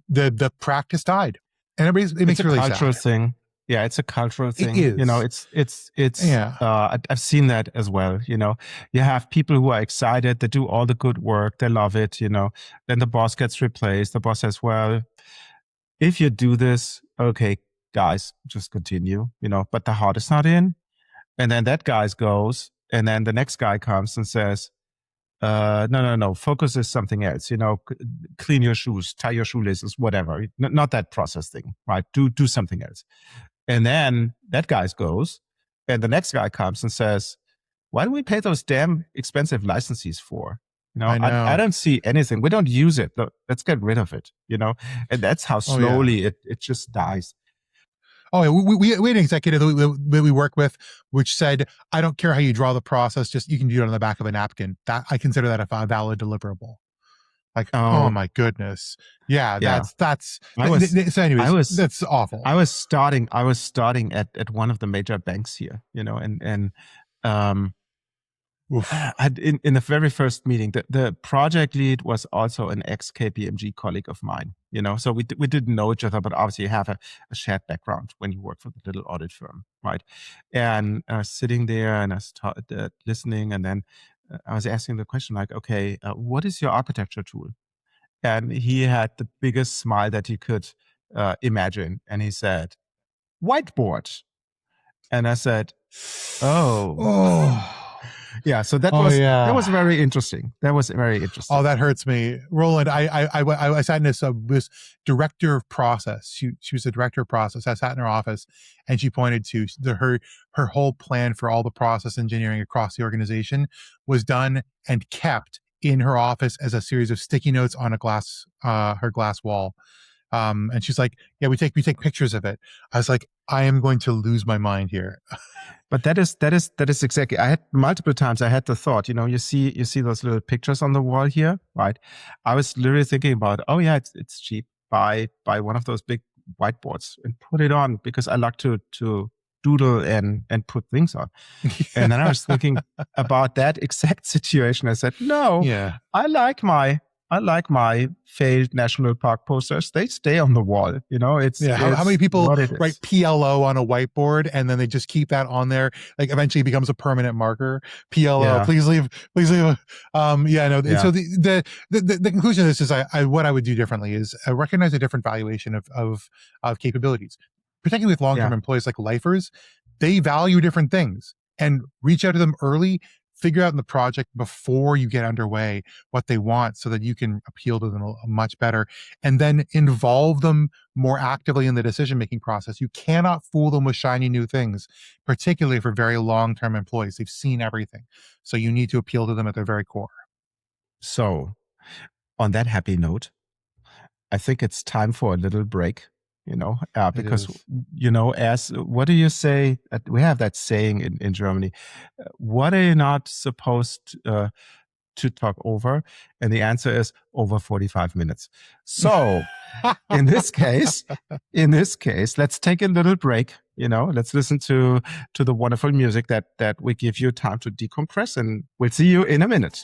the practice died. And it makes it really sad. It's a cultural thing. Yeah, it's a cultural thing. It is. It's I've seen that as well. You have people who are excited, they do all the good work, they love it. Then the boss gets replaced. The boss says, well, if you do this, okay, guys, just continue, but the heart is not in. And then that guy goes, and then the next guy comes and says, no, focus is something else, clean your shoes, tie your shoelaces, whatever. Not that process thing, right? Do something else. And then that guy goes, and the next guy comes and says, why do we pay those damn expensive licenses for? I don't see anything. We don't use it. Let's get rid of it, and that's how slowly it just dies. Oh, yeah. We had an executive that we work with, which said, I don't care how you draw the process, just you can do it on the back of a napkin. That I consider that a valid deliverable. Like, oh my goodness. Yeah. That's awful. I was starting at one of the major banks here, and in the very first meeting, the project lead was also an ex-KPMG colleague of mine, so we didn't know each other, but obviously you have a shared background when you work for the little audit firm, right? And I was sitting there and I was listening, and then I was asking the question like, okay, what is your architecture tool? And he had the biggest smile that he could imagine. And he said, whiteboard. And I said, oh. Yeah, so that Oh, was yeah. that was very interesting. Oh, that hurts me, Roland. I sat in this director of process. She was the director of process. I sat in her office, and she pointed to her whole plan for all the process engineering across the organization was done and kept in her office as a series of sticky notes on her glass wall. And she's like, "Yeah, we take pictures of it." I was like, "I am going to lose my mind here." But that is exactly. I had multiple times. I had the thought. You see those little pictures on the wall here, right? I was literally thinking about, oh yeah, it's cheap. Buy one of those big whiteboards and put it on, because I like to doodle and put things on. And then I was thinking about that exact situation. I said, no, Yeah. I like my failed national park posters. They stay on the wall. How many people what it is. write PLO on a whiteboard and then they just keep that on there? Like eventually it becomes a permanent marker. PLO, Yeah. please leave. So the conclusion of this is what I would do differently is recognize a different valuation of capabilities, particularly with long-term employees like lifers. They value different things, and reach out to them early. Figure out in the project before you get underway what they want so that you can appeal to them much better, and then involve them more actively in the decision-making process. You cannot fool them with shiny new things, particularly for very long-term employees. They've seen everything. So you need to appeal to them at their very core. So on that happy note, I think it's time for a little break, because, as what do you say? We have that saying in Germany, what are you not supposed to talk over? And the answer is over 45 minutes. So in this case, let's take a little break. Let's listen to the wonderful music that we give you time to decompress, and we'll see you in a minute.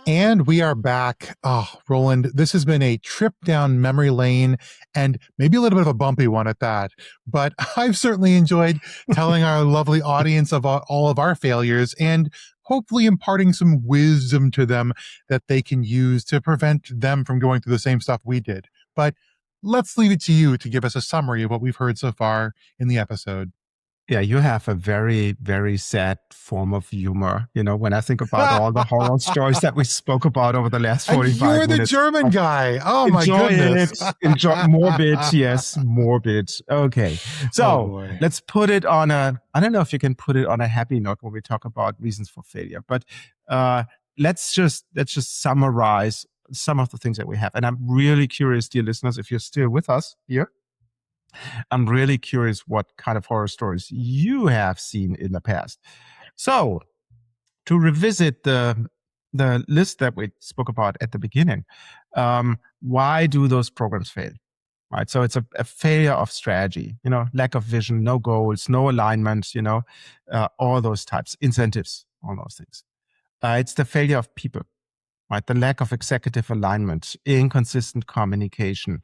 And we are back. Oh, Roland, this has been a trip down memory lane, and maybe a little bit of a bumpy one at that. But I've certainly enjoyed telling our lovely audience of all of our failures, and hopefully imparting some wisdom to them that they can use to prevent them from going through the same stuff we did. But let's leave it to you to give us a summary of what we've heard so far in the episode. Yeah, you have a very, very sad form of humor. When I think about all the horror stories that we spoke about over the last 45 minutes. You're the German guy. Oh, my goodness. Enjoy morbid. Yes, morbid. Okay. So let's put it on I don't know if you can put it on a happy note when we talk about reasons for failure, but let's just summarize some of the things that we have. And I'm really curious, dear listeners, if you're still with us here, I'm really curious what kind of horror stories you have seen in the past. So, to revisit the list that we spoke about at the beginning, why do those programs fail? Right. So it's a failure of strategy. Lack of vision, no goals, no alignment. All those types, incentives, all those things. It's the failure of people. Right, the lack of executive alignment, inconsistent communication,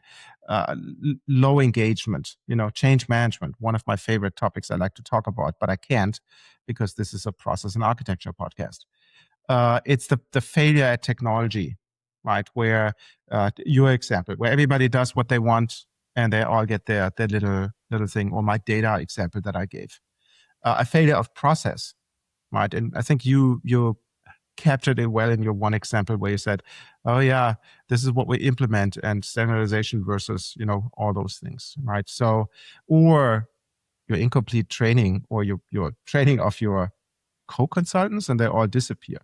low engagement, change management, one of my favorite topics I like to talk about, but I can't because this is a process and architecture podcast. It's the failure at technology, right, where your example, where everybody does what they want and they all get their little thing, or my data example that I gave. A failure of process, right, and I think you captured it well in your one example where you said, oh yeah, this is what we implement, and standardization versus, all those things, right? So, or your incomplete training, or your training of your co-consultants, and they all disappear.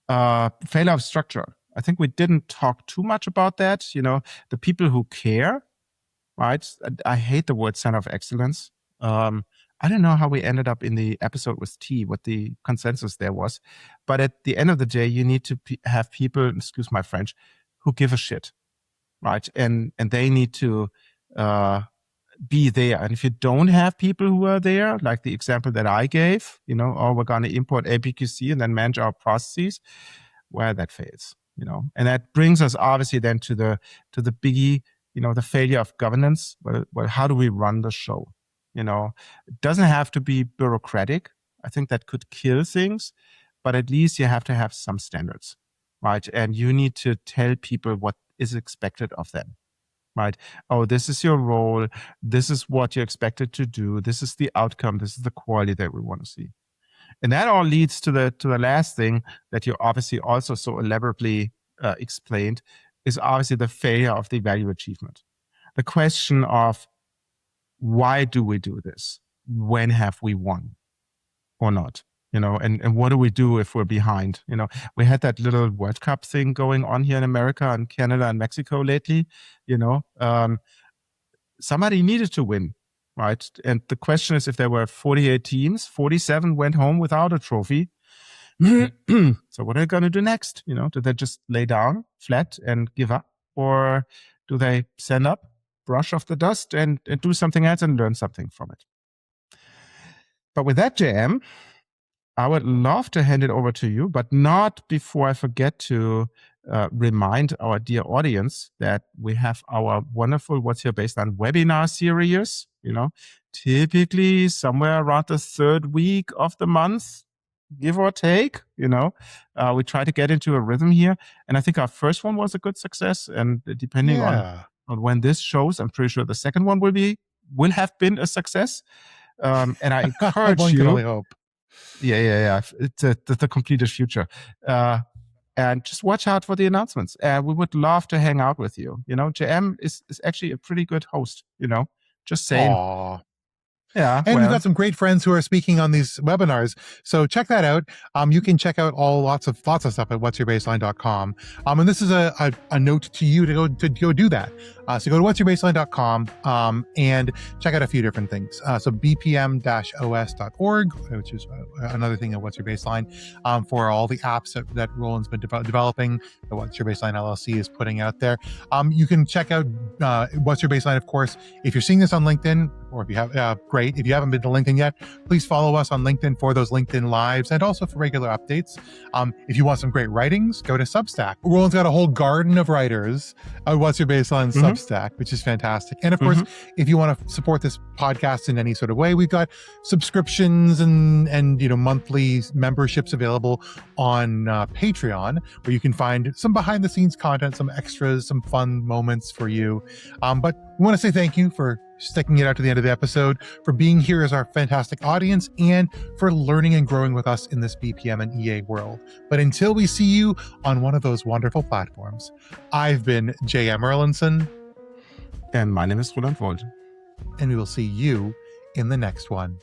Failure of structure. I think we didn't talk too much about that. The people who care, right? I hate the word center of excellence. I don't know how we ended up in the episode with T, what the consensus there was. But at the end of the day, you need to have people, excuse my French, who give a shit, right? And they need to be there. And if you don't have people who are there, like the example that I gave, we're going to import APQC and then manage our processes, well, that fails. And that brings us obviously then to the biggie, the failure of governance. Well, how do we run the show? It doesn't have to be bureaucratic. I think that could kill things, but at least you have to have some standards, right? And you need to tell people what is expected of them, right? Oh, this is your role. This is what you're expected to do. This is the outcome. This is the quality that we want to see. And that all leads to the last thing that you obviously also so elaborately explained, is obviously the failure of the value achievement. The question of, why do we do this? When have we won or not? And what do we do if we're behind? We had that little World Cup thing going on here in America and Canada and Mexico lately. Somebody needed to win, right? And the question is, if there were 48 teams, 47 went home without a trophy. So what are they going to do next? Do they just lay down flat and give up? Or do they stand up, brush off the dust and do something else and learn something from it? But with that, J-M, I would love to hand it over to you, but not before I forget to remind our dear audience that we have our wonderful What's Your Baseline webinar series, typically somewhere around the third week of the month, give or take. We try to get into a rhythm here. And I think our first one was a good success. And depending on when this shows, I'm pretty sure the second one will have been a success. And I encourage One you. can only hope. Yeah. It's the completed future. And just watch out for the announcements. We would love to hang out with you. J-M is actually a pretty good host, just saying. Aww. Yeah. And we've got some great friends who are speaking on these webinars. So check that out. You can check out lots of stuff at whatsyourbaseline.com. And this is a note to you to go do that. So go to whatsyourbaseline.com and check out a few different things. So bpm-os.org, which is another thing at What's Your Baseline, for all the apps that Roland's been developing, that What's Your Baseline LLC is putting out there. You can check out What's Your Baseline, of course. If you're seeing this on LinkedIn, or if you have, great. If you haven't been to LinkedIn yet, please follow us on LinkedIn for those LinkedIn lives and also for regular updates. If you want some great writings, go to Substack. Roland's got a whole garden of writers at What's Your Baseline Substack, which is fantastic. And of course, if you want to support this podcast in any sort of way, we've got subscriptions and monthly memberships available on Patreon, where you can find some behind the scenes content, some extras, some fun moments for you. But we want to say thank you for sticking it out to the end of the episode, for being here as our fantastic audience, and for learning and growing with us in this BPM and EA world. But until we see you on one of those wonderful platforms, I've been J-M Erlandson. And my name is Roland Wold. And we will see you in the next one.